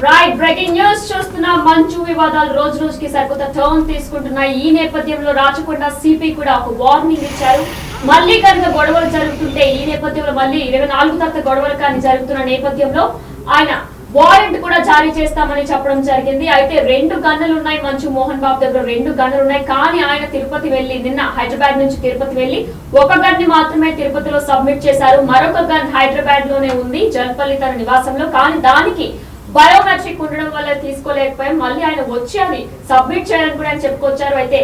Right breaking news చూస్తున్న మంచు వివాదాలు రోజు రోజుకి సరికొత్త టర్న్ తీసుకుంటున్నాయి. ఈ నేపథ్యంలో రాచకొండ సిపి కూడా ఒక వార్నింగ్ ఇచ్చారు. మళ్లీ కనుక గొడవలు జరుగుతుంటే ఈ నేపథ్యంలో మళ్లీ 24 తర్వాత గొడవలు కానీ జరుగుతున్న నేపథ్యంలో ఆయన వారెంట్ కూడా జారీ చేస్తామని చెప్పడం జరిగింది. అయితే 2 గన్నులు ఉన్నాయి. మంచు మోహన్ బాబు దగ్గర 2 గన్నులు ఉన్నాయి. కానీ ఆయన తిరుపతి వెళ్లి నిన్న హైదరాబాద్ నుంచి తిరుపతి వెళ్లి ఒక గన్ని మాత్రమే తిరుపతిలో సబ్మిట్ చేశారు. మరొక గన్ హైదరాబాద్ లోనే ఉంది జల్పల్లి తన నివాసంలో. కానీ దానికి బయోమెట్రిక్ ఉండడం వల్ల తీసుకోలేకపోయాం. మళ్ళీ ఆయన వచ్చి అది సబ్మిట్ చేయాలని కూడా ఆయన చెప్పుకొచ్చారు. అయితే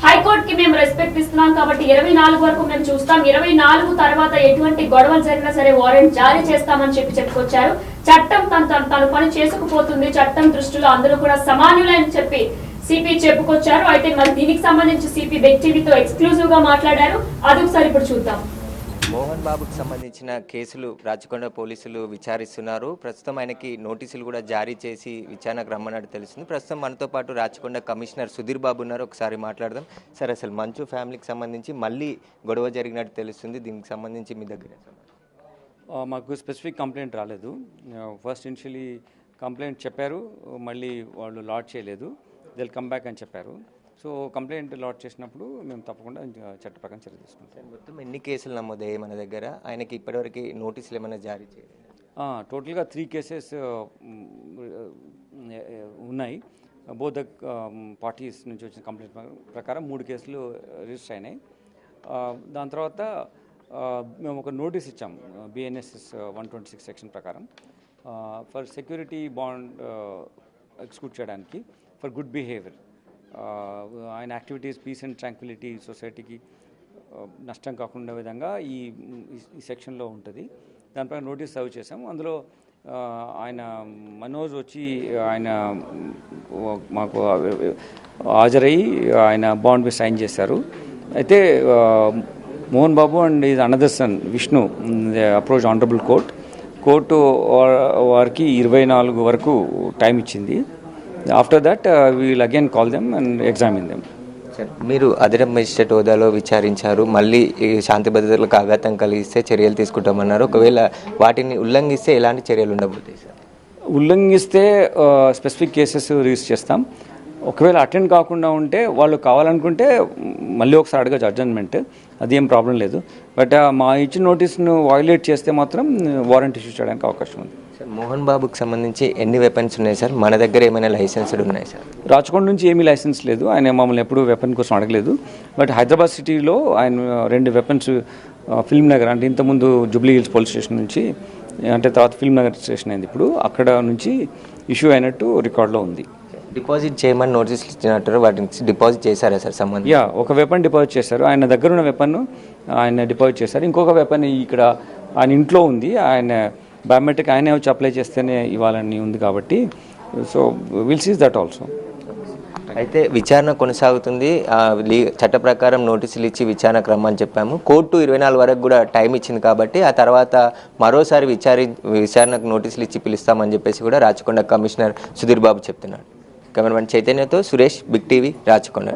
హైకోర్టుకి మేము రెస్పెక్ట్ ఇస్తున్నాం కాబట్టి 24 వరకు మేము చూస్తాం. 24 తర్వాత ఎటువంటి గొడవలు జరిగినా సరే వారెంట్ జారీ చేస్తామని చెప్పుకొచ్చారు. చట్టం తన పని చేసుకుపోతుంది. చట్టం దృష్టిలో అందరూ కూడా సమానులే అని చెప్పి సిపి చెప్పుకొచ్చారు. అయితే మరి దీనికి సంబంధించి సిపి బిగ్ టీవీతో ఎక్స్క్లూజివ్ గా మాట్లాడారు. అది ఒకసారి ఇప్పుడు చూద్దాం. మోహన్ బాబుకు సంబంధించిన కేసులు రాచకొండ పోలీసులు విచారిస్తున్నారు. ప్రస్తుతం ఆయనకి నోటీసులు కూడా జారీ చేసి విచారణకు రమ్మన్నట్టు తెలుస్తుంది. ప్రస్తుతం మనతో పాటు రాచకొండ కమిషనర్ సుధీర్ బాబు ఉన్నారు. ఒకసారి మాట్లాడదాం. సార్, అసలు మంచు ఫ్యామిలీకి సంబంధించి మళ్ళీ గొడవ జరిగినట్టు తెలుస్తుంది. దీనికి సంబంధించి మీ దగ్గర మాకు స్పెసిఫిక్ కంప్లైంట్ రాలేదు. ఫస్ట్ ఇనిషియలీ కంప్లైంట్ చెప్పారు, మళ్ళీ వాళ్ళు లాడ్ చేయలేదు. దిల్ కమ్ బ్యాక్ అని చెప్పారు. సో కంప్లైంట్ లాడ్ చేసినప్పుడు మేము తప్పకుండా చట్ట ప్రకారం చర్య తీసుకుంటాం. మొత్తం ఎన్ని కేసులు నమోదయ్యాయి మన దగ్గర? ఆయనకి ఇప్పటివరకు నోటీసులు ఏమైనా జారీ చేయలేదు? టోటల్గా 3 కేసెస్ ఉన్నాయి. బోత్ ద పార్టీస్ నుంచి వచ్చిన కంప్లైంట్ ప్రకారం 3 కేసులు రిజిస్టర్ అయినాయి. దాని తర్వాత మేము ఒక నోటీస్ ఇచ్చాం BNSS 126 సెక్షన్ ప్రకారం ఫర్ సెక్యూరిటీ బాండ్ ఎగ్జిక్యూట్ చేయడానికి ఫర్ గుడ్ బిహేవియర్. ఆయన యాక్టివిటీస్ పీస్ అండ్ ట్రాంక్విలిటీ సొసైటీకి నష్టం కాకుండా విధంగా ఈ సెక్షన్లో ఉంటుంది. దానిపై నోటీస్ సర్వ్ చేసాము. అందులో ఆయన మనోజ్ వచ్చి ఆయన మాకు హాజరయ్యి ఆయన బాండ్ మీద సైన్ చేశారు. అయితే Mohan Babu and is another son Vishnu approach honourable court వారికి 24 వరకు టైం ఇచ్చింది. After that we'll again call them and examine them. Sir, మీరు అదనపు మెజిస్ట్రేట్ హోదాలో విచారించారు. మళ్ళీ శాంతి భద్రతలకు ఆఘాతం కలిగిస్తే చర్యలు తీసుకుంటామన్నారు. ఒకవేళ వాటిని ఉల్లంఘిస్తే ఎలాంటి చర్యలు ఉండబోతాయి సార్? ఉల్లంఘిస్తే స్పెసిఫిక్ కేసెస్ రిజిస్టర్ చేస్తాం. ఒకవేళ అటెండ్ కాకుండా ఉంటే వాళ్ళు కావాలనుకుంటే మళ్ళీ ఒకసారి అడగచ్చు అడ్జర్న్మెంట్. అది ఏం ప్రాబ్లం లేదు. బట్ మా ఇచ్చిన నోటీస్ను వయోలేట్ చేస్తే మాత్రం వారెంట్ ఇష్యూ చేయడానికి అవకాశం ఉంది. సార్, మోహన్ బాబుకి సంబంధించి ఎన్ని వెపన్స్ ఉన్నాయి సార్? మన దగ్గర ఏమైనా లైసెన్స్డ్ ఉన్నాయి సార్? రాచకొండ నుంచి ఏమీ లైసెన్స్ లేదు. ఆయన మమ్మల్ని ఎప్పుడు వెపన్ కోసం అడగలేదు. బట్ హైదరాబాద్ సిటీలో ఆయన 2 వెపన్స్ ఫిల్మ్ నగర్ అంటే ఇంతకుముందు జూబ్లీ హిల్స్ పోలీస్ స్టేషన్ నుంచి అంటే తర్వాత ఫిల్మ్ నగర్ స్టేషన్ అయింది. ఇప్పుడు అక్కడ నుంచి ఇష్యూ అయినట్టు రికార్డులో ఉంది. డిపాజిట్ చేయమని నోటీసులు ఇచ్చినట్టు వాటిని డిపాజిట్ చేశారా సార్? సంబంధం ఒక వెపన్ డిపాజిట్ చేశారు. ఆయన దగ్గర ఉన్న వెపన్ ఆయన డిపాజిట్ చేశారు. ఇంకొక వెపన్ ఇక్కడ ఆయన ఇంట్లో ఉంది. ఆయన బయోమెట్రిక్ ఆయనే వచ్చి అప్లై చేస్తేనే ఇవ్వాలని ఉంది కాబట్టి so will seize that also. అయితే విచారణ కొనసాగుతుంది. చట్ట ప్రకారం నోటీసులు ఇచ్చి విచారణకు రమ్మని చెప్పాము. కోర్టు 24 వరకు కూడా టైం ఇచ్చింది కాబట్టి ఆ తర్వాత మరోసారి విచారణకు నోటీసులు ఇచ్చి పిలుస్తామని చెప్పేసి కూడా రాచకొండ కమిషనర్ సుధీర్ బాబు చెప్తున్నాడు. కెమెరామెన్ చైతన్యతో సురేష్, బిగ్ టీవీ, రాచకొండ.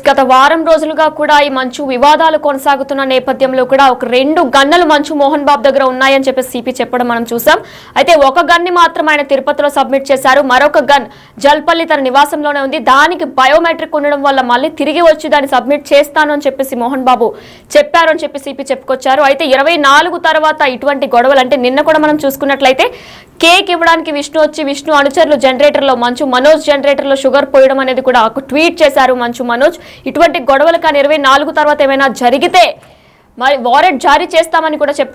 గత వారం రోజులుగా కూడా ఈ మంచు వివాదాలు కొనసాగుతున్న నేపథ్యంలో కూడా ఒక 2 గన్నులు మంచు మోహన్ బాబు దగ్గర ఉన్నాయని చెప్పి సిపి చెప్పడం మనం చూసాం. అయితే ఒక గన్ని మాత్రం ఆయన తిరుపతిలో సబ్మిట్ చేశారు. మరొక గన్ జల్పల్లి తన నివాసంలోనే ఉంది. దానికి బయోమెట్రిక్ ఉండడం వల్ల మళ్ళీ తిరిగి వచ్చి దాన్ని సబ్మిట్ చేస్తాను అని చెప్పేసి మోహన్ బాబు చెప్పారు అని చెప్పి సిపి చెప్పుకొచ్చారు. అయితే 24 తర్వాత ఇటువంటి గొడవలు అంటే నిన్న కూడా మనం చూసుకున్నట్లయితే కేక్ ఇవ్వడానికి విష్ణు అనుచరులు జనరేటర్లో మనోజ్ జనరేటర్లో షుగర్ పోయడం అనేది కూడా ఒక ట్వీట్ చేశారు మనోజ్. ఇటువంటి గొడవలు కానీ 24 తర్వాత ఏమైనా జరిగితే మరి వారెంట్ జారీ చేస్తామని కూడా చెప్పుకోవచ్చు.